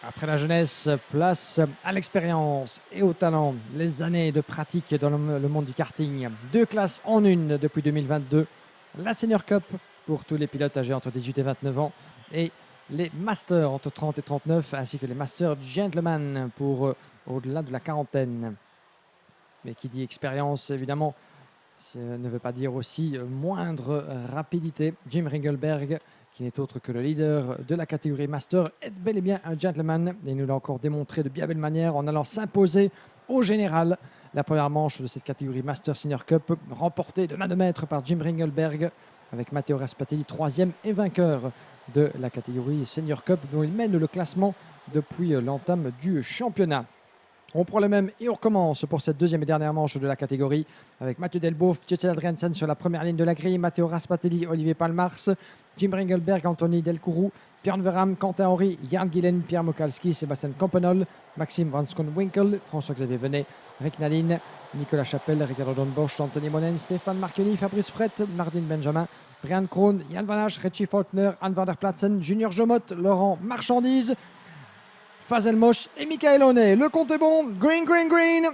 Après la jeunesse, place à l'expérience et au talent. Les années de pratique dans le monde du karting. 2 classes en une depuis 2022. La Senior Cup pour tous les pilotes âgés entre 18 et 29 ans. Et les Masters entre 30 et 39, ainsi que les Masters Gentlemen pour au-delà de la quarantaine. Mais qui dit expérience, évidemment, ça ne veut pas dire aussi moindre rapidité. Jim Ringelberg, qui n'est autre que le leader de la catégorie Master, est bel et bien un gentleman. Et il nous l'a encore démontré de bien belle manière en allant s'imposer au général. La première manche de cette catégorie Master Senior Cup, remportée de main de maître par Jim Ringelberg, avec Matteo Raspatelli, 3e et vainqueur de la catégorie Senior Cup, dont il mène le classement depuis l'entame du championnat. On prend le même et on recommence pour cette deuxième et dernière manche de la catégorie avec Mathieu Delboeuf, Jetsen Adriansen sur la première ligne de la grille, Matteo Raspatelli, Olivier Palmars, Jim Ringelberg, Anthony Delcourou, Björn Verham, Quentin Henry, Jan Gillen, Pierre Mokalski, Sébastien Campenol, Maxime Van Winkel, François-Xavier Venet, Rick Nadine, Nicolas Chapelle, Ricardo Don Bosch, Anthony Monen, Stéphane Marchioni, Fabrice Frette, Mardine Benjamin, Brian Krohn, Jan Van Hasch, Richie Faulkner, Anne van der Platzen, Junior Jomot, Laurent Marchandise, Fazel Mosch et Michael Honnet. Le compte est bon. Green, green, green.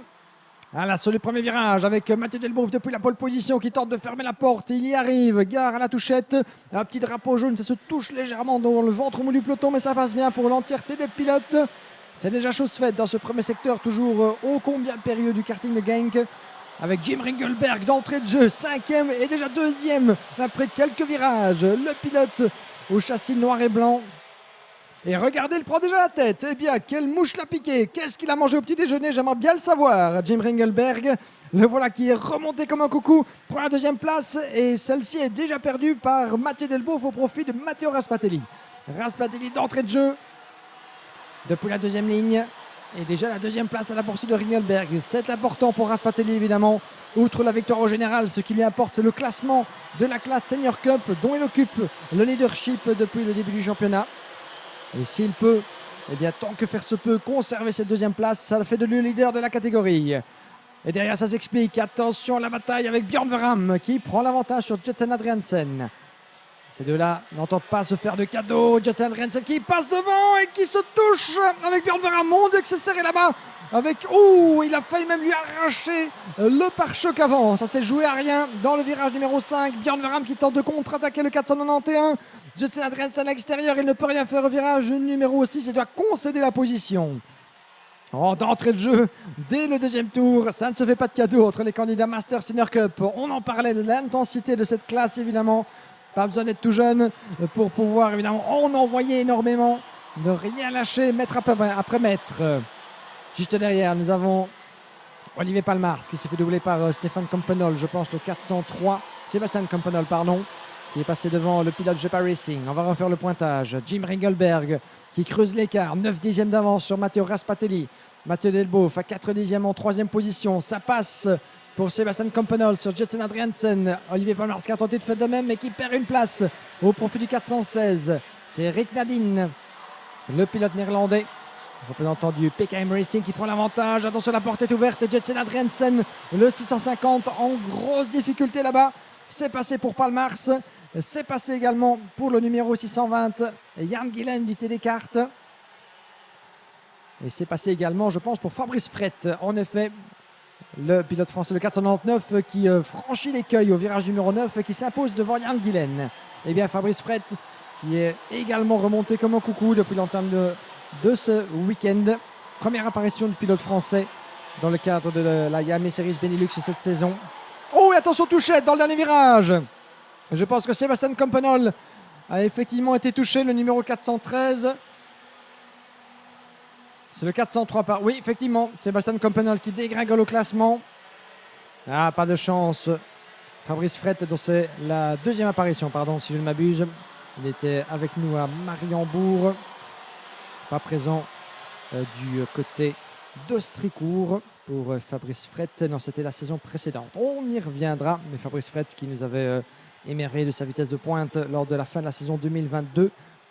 Voilà, sur le premier virage avec Mathieu Delboeuf depuis la pole position qui tente de fermer la porte. Il y arrive. Gare à la touchette. Un petit drapeau jaune. Ça se touche légèrement dans le ventre mou du peloton, mais ça passe bien pour l'entièreté des pilotes. C'est déjà chose faite dans ce premier secteur, toujours ô combien périlleux du karting de Genk. Avec Jim Ringelberg d'entrée de jeu, 5e et déjà 2e après quelques virages. Le pilote au châssis noir et blanc. Et regardez, il prend déjà la tête. Eh bien, quelle mouche l'a piqué? Qu'est-ce qu'il a mangé au petit déjeuner? J'aimerais bien le savoir. Jim Ringelberg, le voilà qui est remonté comme un coucou pour la deuxième place. Et celle-ci est déjà perdue par Mathieu Delboeuf au profit de Matteo Raspatelli. Raspatelli d'entrée de jeu depuis la deuxième ligne. Et déjà la deuxième place à la poursuite de Ringelberg. C'est important pour Raspatelli, évidemment. Outre la victoire au général, ce qui lui importe, c'est le classement de la classe Senior Cup dont il occupe le leadership depuis le début du championnat. Et s'il peut, eh bien, tant que faire se peut, conserver cette deuxième place, ça fait de lui le leader de la catégorie. Et derrière, ça s'explique. Attention à la bataille avec Björn Verham qui prend l'avantage sur Jetsen Adriansen. Ces deux-là n'entendent pas se faire de cadeaux. Jetsen Adriansen qui passe devant et qui se touche avec Björn Verham. Mon Dieu que c'est serré là-bas. Avec, il a failli même lui arracher le pare-choc avant. Ça s'est joué à rien dans le virage numéro 5. Björn Verham qui tente de contre-attaquer le 491. Jetsen Adriansen à l'extérieur, il ne peut rien faire au virage numéro 6 et doit concéder la position. D'entrée de jeu, dès le deuxième tour, ça ne se fait pas de cadeau entre les candidats Master Senior Cup. On en parlait de l'intensité de cette classe, évidemment. Pas besoin d'être tout jeune pour pouvoir, évidemment, en envoyer énormément, ne rien lâcher, mètre après mètre. Juste derrière, nous avons Olivier Palmars qui s'est fait doubler par Stéphane Campenol, je pense le 403, Sébastien Campenol, pardon, qui est passé devant le pilote GP Racing. On va refaire le pointage. Jim Ringelberg qui creuse l'écart, 9 dixièmes d'avance sur Matteo Raspatelli. Mathieu Delboeuf à 4 dixièmes en 3e position. Ça passe pour Sébastien Campenol sur Jetsen Adriansen. Olivier Palmars qui a tenté de faire de même mais qui perd une place au profit du 416. C'est Rick Nadine, le pilote néerlandais, représentant du PKM Racing qui prend l'avantage. Attention, la porte est ouverte. Jetsen Adriansen, le 650 en grosse difficulté là-bas. C'est passé pour Palmars. C'est passé également pour le numéro 620, Jan Gillen du TD Kart. Et c'est passé également, je pense, pour Fabrice Frette. En effet, le pilote français, le 499, qui franchit l'écueil au virage numéro 9 et qui s'impose devant Jan Gillen. Et bien, Fabrice Frette, qui est également remonté comme un coucou depuis l'entame de ce week-end. Première apparition du pilote français dans le cadre de la Yamaha Series Benelux cette saison. Oh, et attention, touchette dans le dernier virage. Je pense que Sébastien Campenol a effectivement été touché, le numéro 413. C'est le 403 par... Oui, effectivement, Sébastien Campenol qui dégringole au classement. Ah, pas de chance. Fabrice Frette, dont c'est la deuxième apparition, pardon, si je ne m'abuse. Il était avec nous à Mariembourg. Pas présent du côté d'Austricourt pour Fabrice Frette. Non, c'était la saison précédente. On y reviendra, mais Fabrice Frette qui nous avait émerveillé de sa vitesse de pointe lors de la fin de la saison 2022.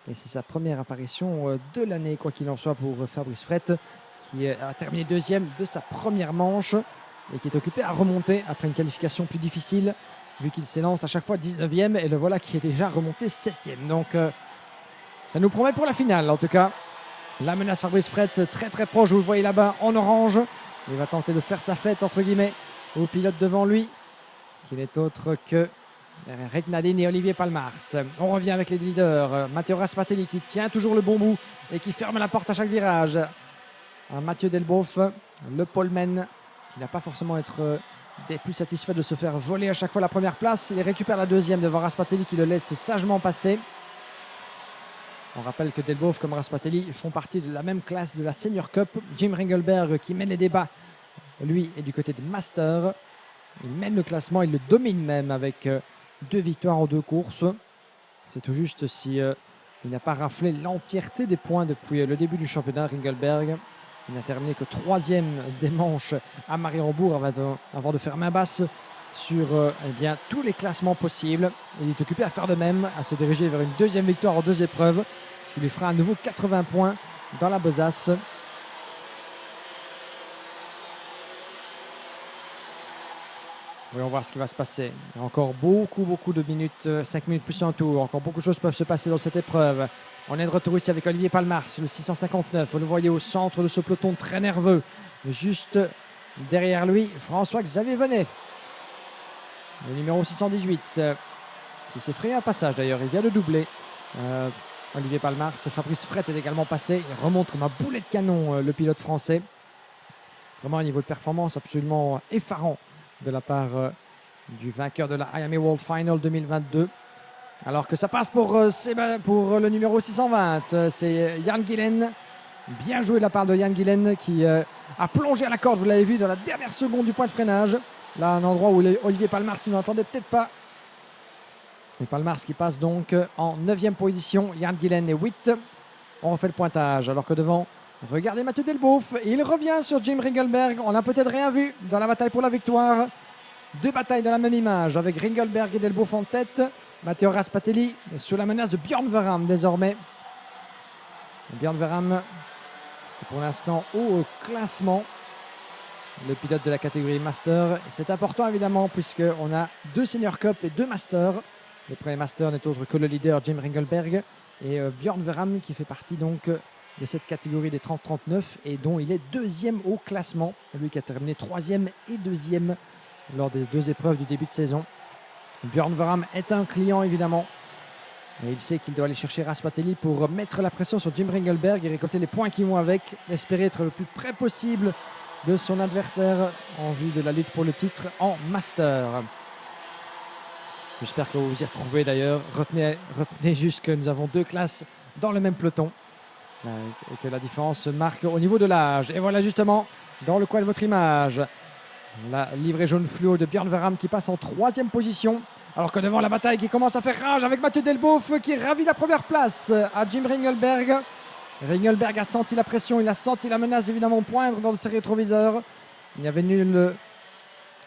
Et c'est sa première apparition de l'année, quoi qu'il en soit, pour Fabrice Frette, qui a terminé deuxième de sa première manche et qui est occupé à remonter après une qualification plus difficile, vu qu'il s'élance à chaque fois 19e. Et le voilà qui est déjà remonté 7e. Donc, ça nous promet pour la finale, en tout cas. La menace Fabrice Fret, très très proche, vous le voyez là-bas en orange. Il va tenter de faire sa fête, entre guillemets, au pilote devant lui, qui n'est autre que Eric Nadine et Olivier Palmars. On revient avec les leaders. Matteo Raspatelli qui tient toujours le bon bout et qui ferme la porte à chaque virage. Mathieu Delboeuf, le poleman, qui n'a pas forcément être des plus satisfaits de se faire voler à chaque fois la première place. Il récupère la deuxième devant Raspatelli qui le laisse sagement passer. On rappelle que Delboeuf comme Raspatelli font partie de la même classe de la Senior Cup. Jim Ringelberg qui mène les débats, lui, est du côté de Master. Il mène le classement, il le domine même avec 2 victoires en 2 courses. C'est tout juste si il n'a pas raflé l'entièreté des points depuis le début du championnat. Ringelberg, il n'a terminé que 3e des manches à Mariembourg avant de faire main basse sur tous les classements possibles. Il est occupé à faire de même, à se diriger vers une 2e victoire en 2 épreuves, ce qui lui fera à nouveau 80 points dans la besace. Voyons voir ce qui va se passer. Il y a encore beaucoup de minutes, 5 minutes plus en tour. Encore beaucoup de choses peuvent se passer dans cette épreuve. On est de retour ici avec Olivier Palmars, le 659. Vous le voyez au centre de ce peloton très nerveux. Juste derrière lui, François-Xavier Venet, le numéro 618, qui s'est frayé un passage d'ailleurs. Il vient de doubler. Olivier Palmars, Fabrice Fret est également passé. Il remonte comme un boulet de canon, le pilote français. Vraiment un niveau de performance absolument effarant de la part du vainqueur de la Miami World Final 2022. Alors que ça passe pour le numéro 620. C'est Jan Gillen. Bien joué de la part de Jan Gillen qui a plongé à la corde, vous l'avez vu, dans la dernière seconde du point de freinage. Là, un endroit où Olivier Palmars ne l'entendait peut-être pas. Et Palmars qui passe donc en 9e position. Jan Gillen est 8. On refait le pointage. Alors que devant, regardez Mathieu Delboeuf. Il revient sur Jim Ringelberg. On n'a peut-être rien vu dans la bataille pour la victoire. 2 batailles dans la même image avec Ringelberg et Delboeuf en tête. Matteo Raspatelli sous la menace de Björn Verham désormais. Björn Verham qui pour l'instant haut au classement. Le pilote de la catégorie Master. C'est important évidemment puisqu'on a 2 Senior Cup et 2 Master. Le premier Master n'est autre que le leader Jim Ringelberg. Et Björn Verham qui fait partie donc de cette catégorie des 30-39 et dont il est 2e au classement. Lui qui a terminé 3e et 2e lors des 2 épreuves du début de saison. Björn Verham est un client évidemment. Et il sait qu'il doit aller chercher Raspatelli pour mettre la pression sur Jim Ringelberg et récolter les points qui vont avec. Espérer être le plus près possible de son adversaire en vue de la lutte pour le titre en Master. J'espère que vous vous y retrouvez d'ailleurs. Retenez juste que nous avons 2 classes dans le même peloton et que la différence se marque au niveau de l'âge. Et voilà justement dans le coin de votre image la livrée jaune fluo de Björn Verham qui passe en 3e position. Alors que devant la bataille qui commence à faire rage avec Mathieu Delboeuf qui ravit la première place à Jim Ringelberg. Ringelberg a senti la pression, il a senti la menace évidemment poindre dans ses rétroviseurs. Il n'y avait nul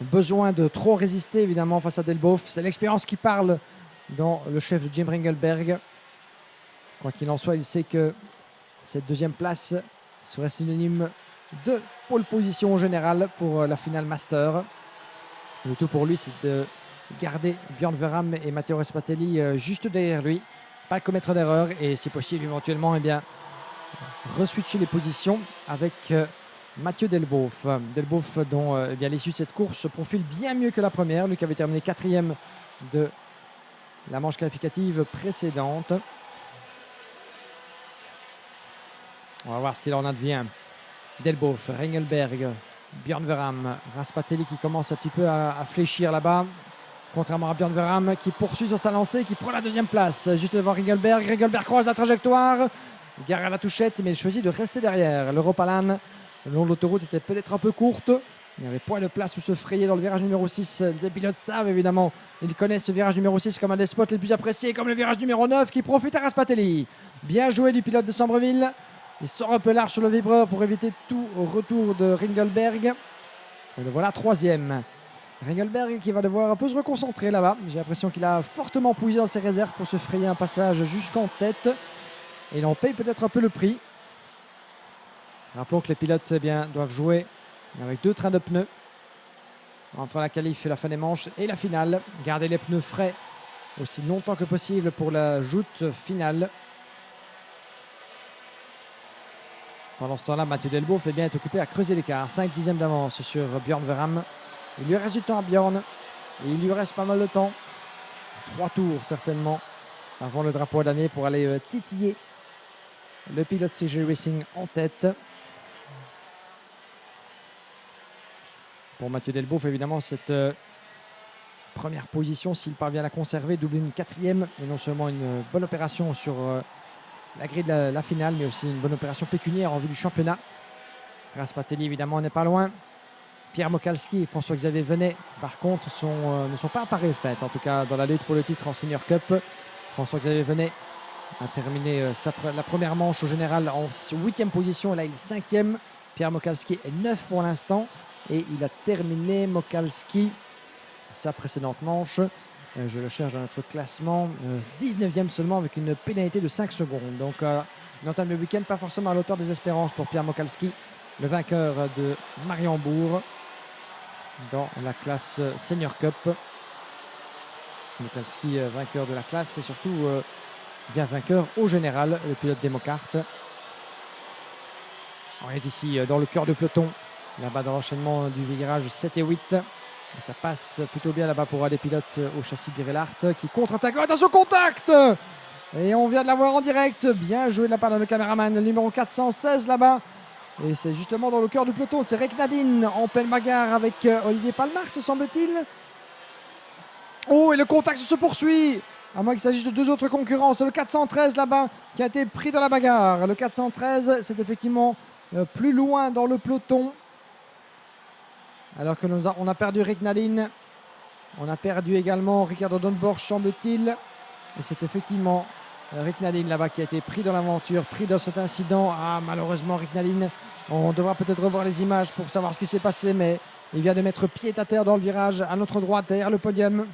besoin de trop résister évidemment face à Delboeuf. C'est l'expérience qui parle dans le chef de Jim Ringelberg. Quoi qu'il en soit, il sait que cette 2e place serait synonyme de pole position en général pour la finale Master. Le tout pour lui, c'est de garder Björn Verham et Matteo Raspatelli juste derrière lui, pas commettre d'erreur et si possible éventuellement re-switcher les positions avec Mathieu Delboeuf. Delboeuf dont l'issue de cette course se profile bien mieux que la première, lui qui avait terminé 4e de la manche qualificative précédente. On va voir ce qu'il en advient. Delboeuf, Ringelberg, Björn Verham, Raspatelli qui commence un petit peu à fléchir là-bas. Contrairement à Björn Verham qui poursuit sur sa lancée, qui prend la 2e place juste devant Ringelberg. Ringelberg croise la trajectoire, gare à la touchette, mais il choisit de rester derrière. L'Europalan, le long de l'autoroute, était peut-être un peu courte. Il y avait point de place où se frayer dans le virage numéro 6. Les pilotes savent évidemment, ils connaissent ce virage numéro 6 comme un des spots les plus appréciés, comme le virage numéro 9 qui profite à Raspatelli. Bien joué du pilote de Sambreville. Il sort un peu large sur le vibreur pour éviter tout retour de Ringelberg. Et le voilà 3e. Ringelberg qui va devoir un peu se reconcentrer là-bas. J'ai l'impression qu'il a fortement puisé dans ses réserves pour se frayer un passage jusqu'en tête. Et il en paye peut-être un peu le prix. Rappelons que les pilotes doivent jouer avec 2 trains de pneus entre la qualif et la fin des manches et la finale. Garder les pneus frais aussi longtemps que possible pour la joute finale. Pendant ce temps-là, Mathieu Delboeuf est occupé à creuser l'écart. 5 dixièmes d'avance sur Bjorn Verham. Il lui reste du temps à Bjorn. Et il lui reste pas mal de temps. 3 tours certainement avant le drapeau à l'année pour aller titiller le pilote CG Racing en tête. Pour Mathieu Delboeuf, évidemment, cette première position, s'il parvient à la conserver, double une 4e. Et non seulement une bonne opération sur la grille de la finale, mais aussi une bonne opération pécuniaire en vue du championnat. Raspatelli, évidemment, n'est pas loin. Pierre Mochalski et François-Xavier Venet, par contre, ne sont pas à pareille fête. En tout cas, dans la lutte pour le titre en Senior Cup, François-Xavier Venet a terminé la première manche au général en 8e position. Et là, il est 5e. Pierre Mochalski est 9 pour l'instant. Et il a terminé, Mochalski, sa précédente manche. Je le cherche dans notre classement. 19e seulement avec une pénalité de 5 secondes. Donc, on entame le week-end pas forcément à l'auteur des espérances pour Pierre Mochalski, le vainqueur de Mariembourg dans la classe Senior Cup. Mochalski, vainqueur de la classe et surtout bien vainqueur au général, le pilote d'Emocart. On est ici dans le cœur de peloton, là-bas dans l'enchaînement du virage 7 et 8. Et ça passe plutôt bien là-bas pour des pilotes au châssis Birelart qui contre-attaque. Oh, attention, contact! Et on vient de la voir en direct. Bien joué de la part de le caméraman, le numéro 416 là-bas. Et c'est justement dans le cœur du peloton. C'est Rick Nadine en pleine bagarre avec Olivier Palmarx, semble-t-il. Oh, et le contact se poursuit. À moins qu'il s'agisse de 2 autres concurrents. C'est le 413 là-bas qui a été pris dans la bagarre. Le 413, c'est effectivement plus loin dans le peloton. Alors que on a perdu Rick Nadine. On a perdu également Ricardo Donborch, semble-t-il. Et c'est effectivement Rick Nadine là-bas qui a été pris dans l'aventure, pris dans cet incident. Ah, malheureusement, Rick Nadine, on devra peut-être revoir les images pour savoir ce qui s'est passé, mais il vient de mettre pied à terre dans le virage à notre droite, derrière le podium.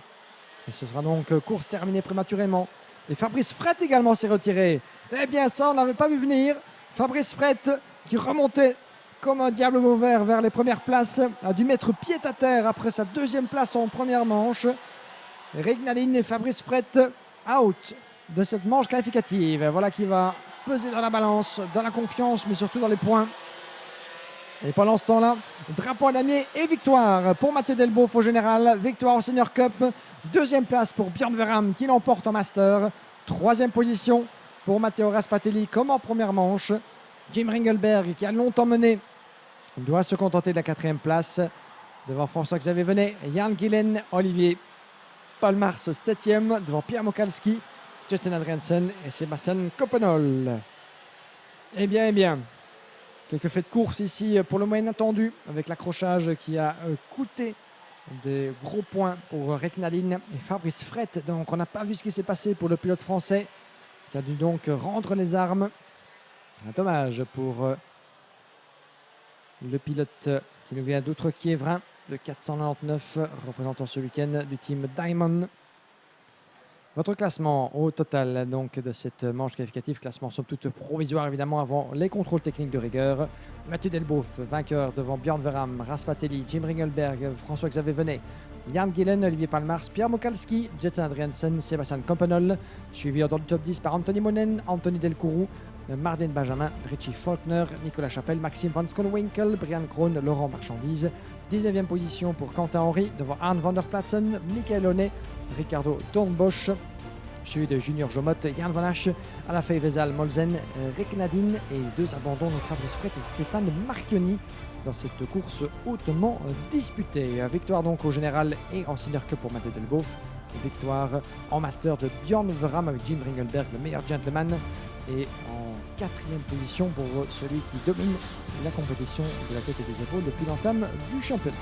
Et ce sera donc course terminée prématurément. Et Fabrice Frette également s'est retiré. Eh bien, ça, on n'avait pas vu venir. Fabrice Frette qui remontait comme un diable vauvert vers les premières places, a dû mettre pied à terre après sa 2e place en première manche. Rick Nadine et Fabrice Frette out de cette manche qualificative. Voilà qui va peser dans la balance, dans la confiance, mais surtout dans les points. Et pendant ce temps-là, drapeau à damier et victoire pour Mathieu Delboeuf au général. Victoire au Senior Cup. 2e place pour Bjorn Verham qui l'emporte en Master. 3e position pour Matteo Raspatelli comme en première manche. Jim Ringelberg qui a longtemps mené doit se contenter de la 4e place devant François-Xavier Venet, Jan Gillen, Olivier Palmarx 7e devant Pierre Mochalski, Justin Adriansen et Sébastien Coppenol. Eh bien, quelques faits de course ici pour le moins inattendu avec l'accrochage qui a coûté des gros points pour Rick Nadine et Fabrice Frette. Donc on n'a pas vu ce qui s'est passé pour le pilote français qui a dû donc rendre les armes. Un dommage pour le pilote qui nous vient d'Outre-Quiévrin, le 499, représentant ce week-end du team Diamond. Votre classement au total donc de cette manche qualificative, classement somme toute provisoire évidemment avant les contrôles techniques de rigueur. Mathieu Delboeuf, vainqueur devant Bjorn Verham, Raspatelli, Jim Ringelberg, François-Xavier Venet, Jan Gillen, Olivier Palmarx, Pierre Mochalski, Justin Adriansen, Sébastien Campenol, suivi dans le top 10 par Anthony Monen, Anthony Delcourou, Marden Benjamin, Richie Faulkner, Nicolas Chapelle, Maxime Van Skonwinkel, Brian Krohn, Laurent Marchandise. 19e position pour Quentin Henry devant Arne van der Platzen, Michael Honnet, Ricardo Dornbosch, suivi de Junior Jomot, Jan Van Hache, Alafei Vezal Molzen, Rick Nadine et 2 abandons de Fabrice Frette et Stéphane Marchioni dans cette course hautement disputée. Victoire donc au général et en Senior Cup pour Mathieu Delboeuf. Victoire en Master de Bjorn Verham avec Jim Ringelberg, le meilleur gentleman. Et en 4e position pour celui qui domine la compétition de la tête et des épaules depuis l'entame du championnat.